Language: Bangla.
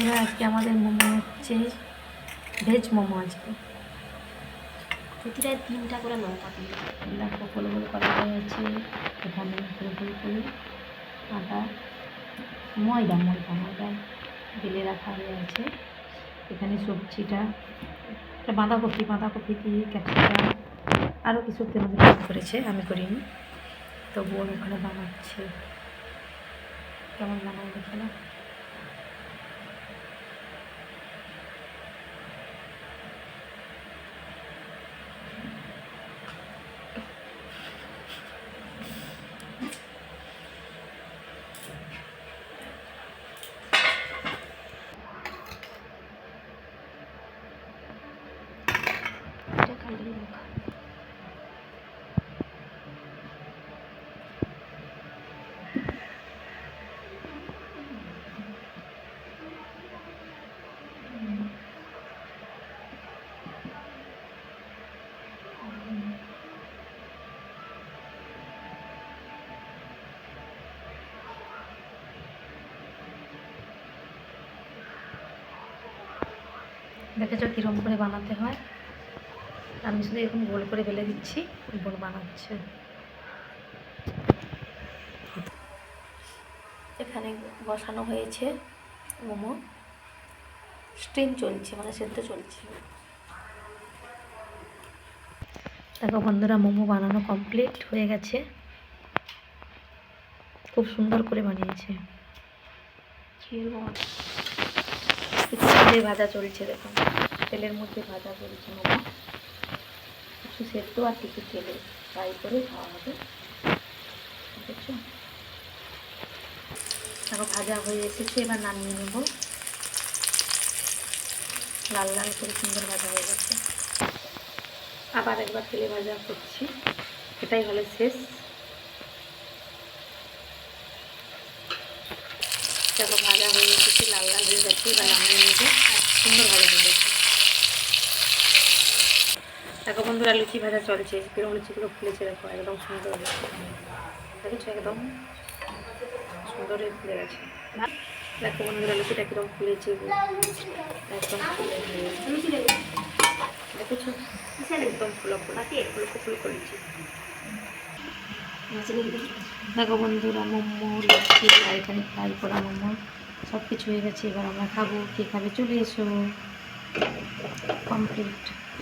বন্ধুরা, আজকে আমাদের মোমো হচ্ছে ভেজ মোমো। আজকে প্রতিটায় 3টা করে লঙ্কা দিই। দেখো গোল গোল করা হয়ে আছে। এখানে গোল গোল করে আটা ময়দা ময়দা ময়দা বেলে রাখা হয়ে আছে। এখানে সবজিটা বাঁধাকপি দিয়ে ক্যাপসিকাম আরও কিছু তেল করেছে, আমি করিনি। তো বোন ওখানে বানাচ্ছে, কেমন বানায় দেখে না। এটা কালি লঙ্কা। দেখেছো কীরকম করে বানাতে হয়। আমি শুধু এরকম গোল করে বেলে দিচ্ছি, বোন বানাচ্ছে। এখানে বসানো হয়েছে মোমো, স্টিম চলছে, মানে সেদ্ধ চলছে। দেখো বন্ধুরা, মোমো বানানো কমপ্লিট হয়ে গেছে। খুব সুন্দর করে বানিয়েছে। তেলে ভাজা চলছে, দেখুন তেলের মধ্যে ভাজা চলছে মোমো। কিছু সেদ্ধ আর কিছু তেলে ফ্রাই করে খাওয়া হবে। দেখছো, দেখো ভাজা হয়ে এসেছে। এবার নামিয়ে নেব। লাল লাল করে সুন্দর ভাজা হয়ে গেছে। আবার একবার তেলে ভাজা করছি, এটাই হলে শেষ। দেখো ভাজা হয়ে এসেছে, লাল লাল হয়ে গেছে। এবার নামিয়ে নেব। সুন্দর ভাজা হয়ে গেছে। দেখো বন্ধুরা, লুচি ভাজা চলছে। কিরকম লুচিগুলো ফুলেছে দেখো, একদম সুন্দর দেখেছো, একদম সুন্দর ফুলে গেছে। দেখো বন্ধুরা, লুচিটা কিরকম ফুলেছে, একদম ফুলে দেখেছো, একদম ফুলো ফুলো ফুল করেছি। দেখো বন্ধুরা, মোমো লুচি আর এখানে ফ্রাই করা মোমো সব কিছু হয়ে গেছে। এবার আমরা খাবো। কে খাবে চলে এসো। কমপ্লিট।